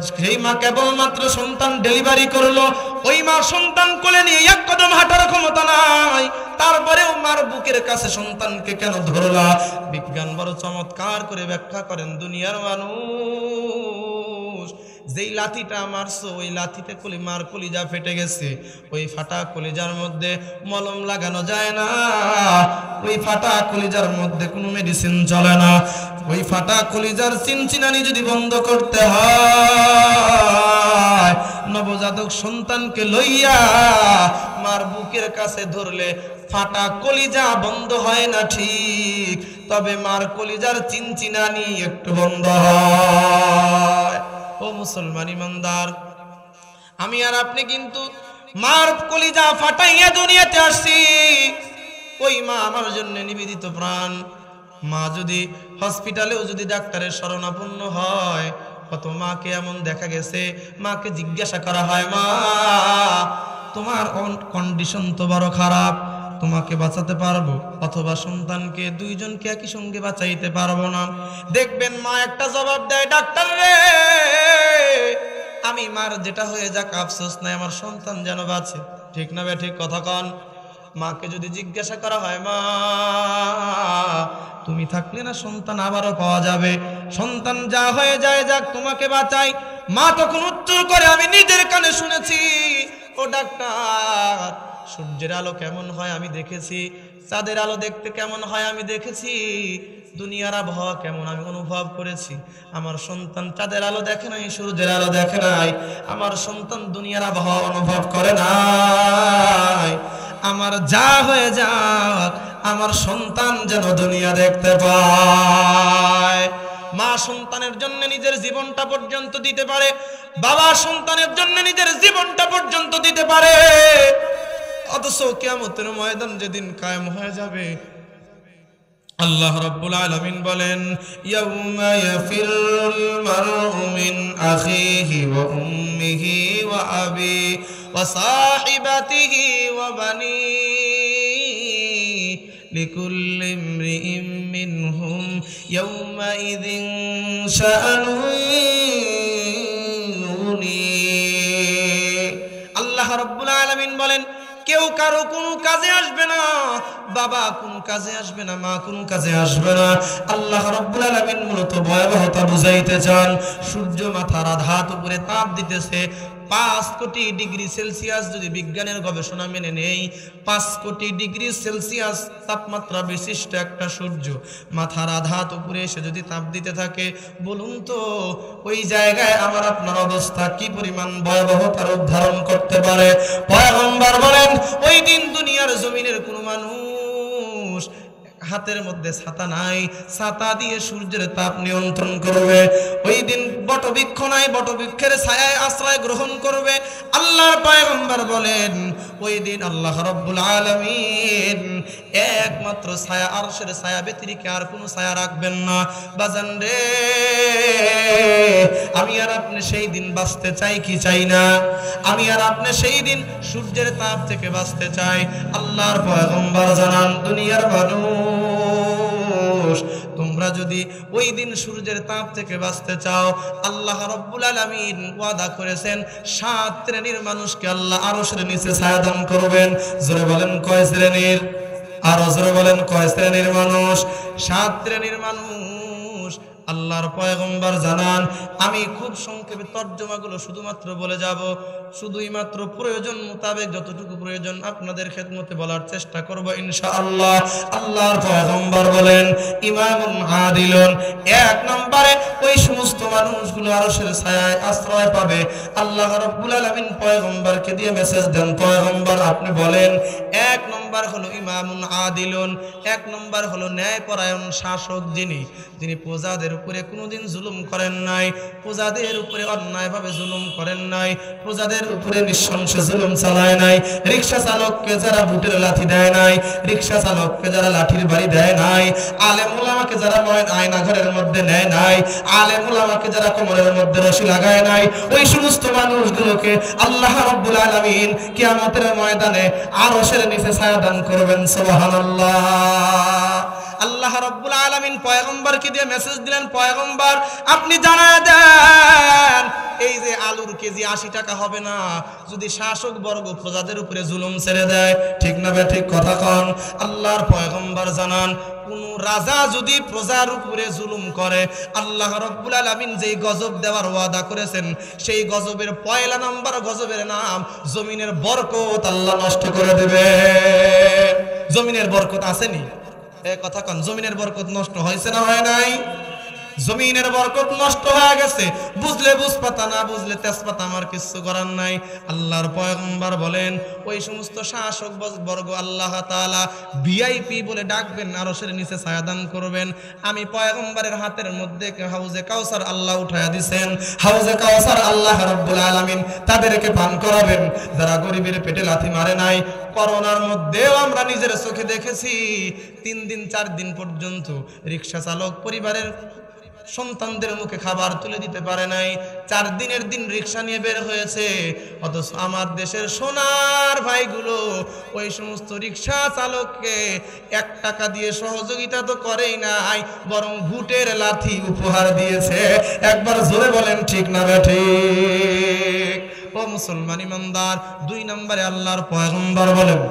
সেই মা কেবলমাত্র সন্তান ডেলিভারি করলো, ওই মা সন্তান কোলে নিয়ে এক কদম হাঁটার ক্ষমতা নাই, তারপরেও মার বুকের কাছে সন্তানকে কেন ধরলা? বিজ্ঞান বড় চমৎকার করে ব্যাখ্যা করেন। দুনিয়ার মানুষ, যেই লাথিটা মারছো ওই লাথিতে মার কলিজা ফেটে গেছে, ওই ফাটা কলিজার মধ্যে মলম লাগানো যায় না, ওই ফাটা কলিজার মধ্যে কোনো মেডিসিন চলে না। ওই ফাটা কলিজার চিনচিনানি যদি বন্ধ করতে হয়, নবজাতক সন্তানকে লইয়া মার বুকের কাছে ধরলে ফাটা কলিজা বন্ধ হয় না ঠিক, তবে মার কলিজার চিনচিনানি একটু বন্ধ হয়। ও মুসলমান ইমানদার, আমি আর আপনি কিন্তু মার কলিজা ফাটাইয়া দুনিয়াতে আসছি। ওই মা আমার জন্য নিবেদিত প্রাণ। মা যদি হসপিটালেও যদি ডাক্তারের শরণাপন্ন হয়, কত মাকে এমন দেখা গেছে, মাকে জিজ্ঞাসা করা হয়, মা তোমার কন্ডিশন তো বড় খারাপ, তোমাকে বাঁচাতে পারবো অথবা সন্তানকে, দুইজনকে একই সঙ্গে বাঁচাইতে পারবো না। দেখবেন মা একটা জবাব দেয়, ডাক্তার রে, আমি মার যেটা হয়ে যাক আফসোস নাই, আমার সন্তান যেন বাঁচে, ঠিক না বে ঠিক? কথা কন। মাকে যদি জিজ্ঞাসা করা হয়, মা তুমি থাকলে না সন্তান আবারও পাওয়া যাবে, সন্তান যা হয়ে যায় যাক, তোমাকে বাঁচাই, মা তখন উত্তর করে, আমি নিজের কানে শুনেছি, ও ডাক্তার, সূর্যের আলো কেমন হয় আমি দেখেছি, চাঁদের আলো দেখতে কেমন হয় আমি দেখেছি, দুনিয়ার আবহাওয়া কেমন আমি অনুভব করেছি। আমার সন্তান চাঁদের আলো দেখে নাই, সূর্যের আলো দেখে নাই, আমার সন্তান দুনিয়ার আবহাওয়া অনুভব করে নাই। আমার যা হয়ে যাক, আমার সন্তান যেন দুনিয়া দেখতে পায়। মা সন্তানের জন্য নিজের জীবনটা পর্যন্ত দিতে পারে, বাবা সন্তানের জন্য নিজের জীবনটা পর্যন্ত দিতে পারে, অথচ কিয়ামতের ময়দান যেদিন কায়েম হয়ে যাবে, আল্লাহ রাব্বুল আলামিন বলেন, ইয়াউমা ইয়াফিরুল মারউ মিন আখিহি ওয়া উম্মিহি ওয়া আবি ওয়া সাহিবাতিহি ওয়া বানিহি লিকুল্লি ইমরিইম মিনহুম ইয়াউমাইযিন শাআনুন ইউগনি। আল্লাহ রাব্বুল আলামিন বলেন, কেউ কারো কোনো কাজে আসবে না, বাবা কোন কাজে আসবে না, মা কোন কাজে আসবে না। আল্লাহ রাব্বুল আলামিন মূলত ভয়াবহতা বুঝাইতে চান। সূর্য মাথার আঘাত উপরে তাপ দিতেছে 5 কোটি ডিগ্রি সেলসিয়াস, যদি বিজ্ঞানের গবেষণা মেনে নেই, 5 কোটি ডিগ্রি সেলসিয়াস তাপমাত্রা বিশিষ্ট একটা সূর্য মাথার আঘাত উপরে এসে যদি তাপ দিতে থাকে, বলুন তো ওই জায়গায় আমার আপনার অবস্থা কি পরিমাণ ভয়াবহতার রূপ ধারণ করতে পারে। পয়গম্বর বলেন, ওই দিন দুনিয়ার জমিনের কোনো মানুষ হাতের মধ্যে ছাতা নাই, ছাতা দিয়ে সূর্যের তাপ নিয়ন্ত্রণ করবে। ওই দিন বটবৃক্ষ নাই, বটবৃক্ষের ছায়ায় আশ্রয় গ্রহণ করবে। আল্লাহর পয়গম্বর বলেন, ওই দিন আল্লাহ রাব্বুল আলামিন একমাত্র ছায়া, আরশের ছায়া ব্যতিরেকে আর কোনো ছায়া রাখবেন না। বাজান রে, আমি আর আপনি সেই দিন বাঁচতে চাই কি চাই না? আমি আর আপনি সেই দিন সূর্যের তাপ থেকে বাঁচতে চাই। আল্লাহর পয়গম্বর জানান, দুনিয়ার মানুষ, তোমরা যদি ওই দিন সূর্যের তাপ থেকে বাঁচতে চাও, আল্লাহ রাব্বুল আলামিন ওয়াদা করেছেন 7 শ্রেণীর মানুষকে আল্লাহ আরশের নিচে ছায়া দান করবেন। জোরে বলেন কয় শ্রেণীর? আরো জোরে বলেন কয় শ্রেণীর মানুষ? 7 শ্রেণীর মানুষ। আল্লাহর পয়গম্বর জানান, আমি খুব সংক্ষেপে তর্জমাগুলো শুধুমাত্র বলে যাব, শুধুই মাত্র প্রয়োজন মোতাবেক যতটুকু প্রয়োজন আপনাদের খেদমতে বলার চেষ্টা করব ইনশাআল্লাহ। আল্লাহর পয়গম্বর বলেন, ইমামুন আদিলুন, 1 নম্বরে ওই সমস্ত মানুষগুলো আরশের ছায়ায় আশ্রয় পাবে। আল্লাহ রাব্বুল আলামিন পয়গম্বরকে দিয়ে মেসেজ দেন, পয়গম্বর আপনি বলেন 1 নম্বর হলো ইমামুন আদিলুন, 1 নম্বর হলো ন্যায়পরায়ণ শাসক, যিনি প্রজাদের উপরে কোনোদিন জুলুম করেন নাই, প্রজাদের উপরে অন্যায়ভাবে জুলুম করেন নাই, প্রজাদের উপরে নৃশংস জুলুম চালায় নাই, রিকশা চালককে যারা বুটের লাঠি দেয় নাই, রিকশা চালককে যারা লাঠির বাড়ি দেয় নাই, আলেম উলামাকে যারা আয়না ঘরের মধ্যে নেয় নাই, আলেম উলামাকে যারা কোমরের মধ্যে রশি লাগায় নাই, ওই সমস্ত মানুষগুলোকে আল্লাহ রাব্বুল আলামিন কিয়ামতের ময়দানে আরশের নিচে ছায়া দান করবেন। সুবহানাল্লাহ। আল্লাহ রাব্বুল আলামিন পয়গম্বরকে দিয়ে মেসেজ দিলেন, পয়গম্বর আপনি জানায় দেন এই যে আলুর কেজি 80 টাকা হবে না যদি শাসক বর্গ প্রজাদের উপরে জুলুম ছেড়ে দেয়। ঠিক না বে ঠিক কথা কন? আল্লাহর পয়গম্বর জানান, কোন রাজা যদি প্রজার উপরে জুলুম করে, আল্লাহ রাব্বুল আলামিন যেই গজব দেওয়ার ওয়াদা করেছেন, সেই গজবের পয়লা নাম্বার গজবের নাম জমিনের বরকত আল্লাহ নষ্ট করে দেবে। জমিনের বরকত আসেনি? কথা কন, জমিনের বরকত নষ্ট হয়েছে না হয় নাই? জমিনের বরকত নষ্ট হয়ে গেছে। বুঝলে বুঝপাতা, না বুঝলে তেজপাতা, আমার কিছু করার নাই। আল্লাহর পয়গম্বর বলেন, ওই সমস্ত শাসক বর্গ আল্লাহ তাআলা ভিআইপি বলে ডাকবেন, আরশের নিচে ছায়া দান করবেন। আমি পয়গম্বরের হাতের মধ্যে হাউজে কাউসার আল্লাহ উঠায়া দিবেন, হাউজে কাউসার আল্লাহ রাব্বুল আলামিন তাদেরকে পান করাবেন যারা গরিবের পেটে লাথি মারে নাই। করোনার মধ্যেও আমরা নিজের চোখে দেখেছি 3 দিন 4 দিন পর্যন্ত রিকশা চালক পরিবারের সন্তানদের মুখে খাবার তুলে দিতে পারে নাই। 4 দিনের দিন রিকশা নিয়ে বের হয়েছে, অথচ আমার দেশের সোনার ভাইগুলো ওই সমস্ত রিকশা চালককে 1 টাকা দিয়ে সহযোগিতা তো করেই নাই, বরং বুটের লাঠি উপহার দিয়েছে। একবার জোরে বলেন ঠিক না ঠিক? ও মুসলমান ইমানদার, 2 নম্বরে আল্লাহর পয়গম্বর বলেন,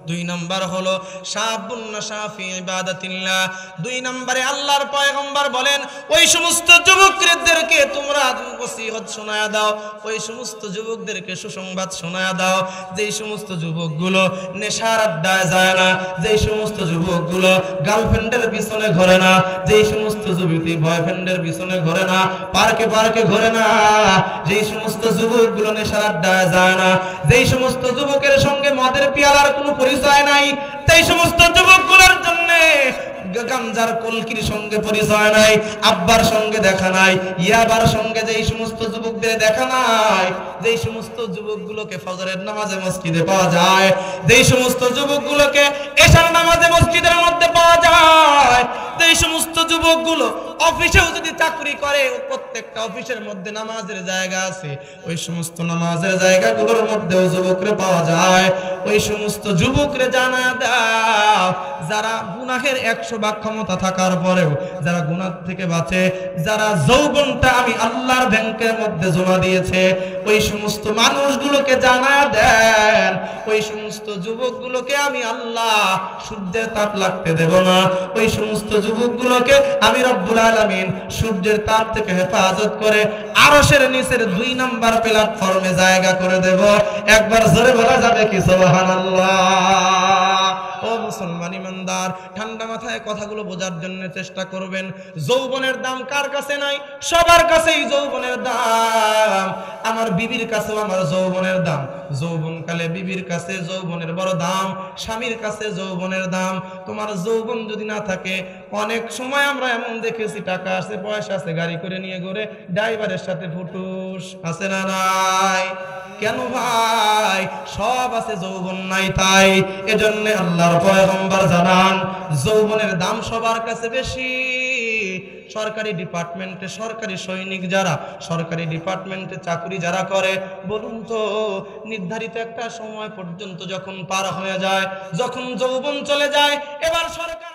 2 নম্বর হলো শাবুন নাশা ফি ইবাদাতিল্লাহ। 2 নম্বরে আল্লাহর পয়গম্বর বলেন, ওই সমস্ত যুবকদেরকে তোমরা নসিহত শোনায়া দাও, ওই সমস্ত যুবকদেরকে সুসংবাদ শোনায়া দাও, যেই সমস্ত যুবকগুলো নেশার আড্ডায় যায় না, যেই সমস্ত যুবকগুলো গার্লফ্রেন্ডের পিছনে ঘোরে না, যেই সমস্ত যুবতী বয়ফ্রেন্ডের পিছনে ঘোরে না, পার্কে পার্কে ঘোরে না, যেই সমস্ত যুবকগুলো নেশার আড্ডায় যায় না, যেই সমস্ত যুবকের সঙ্গে মদের পিয়ালার কোনো পরিচয় নাই, সেই সমস্ত যুবকগুলোর জন্য গাঞ্জার কলকির সঙ্গে পরিচয় নাই, আব্বার সঙ্গে দেখা নাই, ইয়াবার সঙ্গে যেই সমস্ত যুবকদের দেখা নাই, যেই সমস্ত যুবকগুলোকে ফজরের নামাজে মসজিদে পাওয়া যায়, যেই সমস্ত যুবকগুলোকে এশার নামাজে মসজিদের মধ্যে পাওয়া যায়, যেই সমস্ত যুবকগুলো অফিসেও যদি চাকরি করে প্রত্যেকটা অফিসের মধ্যে নামাজের জায়গা আছে, ওই সমস্ত নামাজের জায়গাগুলোর মধ্যেও যুবকরে পাওয়া যায়। ওই সমস্ত যুবকরে জানা দাও যারা গুনাহের 100 ভাগ ক্ষমতা থাকার পরেও যারা গুনাহ থেকে বাঁচে, যারা যৌবনটা আমি আল্লাহর ব্যাংকের মধ্যে জমা দিয়েছে, ওই সমস্ত মানুষগুলোকে জানা দেন, ওই সমস্ত যুবকগুলোকে আমি আল্লাহ সূর্যের তাপ লাগতে দেব না, ওই সমস্ত যুবকগুলোকে আমি রব্বুল আলামিন সূর্যের তাপ থেকে হেফাজত করে আরশের নিচের 2 নাম্বার প্ল্যাটফর্মে জায়গা করে দেব। একবার জোরে বলা যাবে কি সুবহানাল্লাহ? ও মুসলমান ইমানদার, ঠান্ডা মাথায় কথাগুলো বোঝার জন্য চেষ্টা করবেন। যৌবনের দাম কার কাছে নাই? সবার কাছেই যৌবনের দাম। আমার বিবির কাছেও আমার যৌবনের দাম, যৌবনকালে বিবির কাছে যৌবনের বড় দাম, স্বামীর কাছে যৌবনের দাম। তোমার যৌবন যদি না থাকে, অনেক সময় আমরা এমন দেখেছি টাকা আছে, পয়সা আছে, গাড়ি করে নিয়ে ঘুরে, ড্রাইভারের সাথে ফুটুস আছে না নাই? কেন ভাই? সব আছে, যৌবন নাই। তাই এজন্য আল্লাহর পয়গম্বর জানান, যৌবনের দাম সবার কাছে বেশি। সরকারি ডিপার্টমেন্টে সরকারি সৈনিক যারা, সরকারি ডিপার্টমেন্টে চাকরি যারা করে, বলুন তো নির্ধারিত একটা সময় পর্যন্ত যখন পার হয়ে যায়, যখন যৌবন চলে যায়, এবার সরকার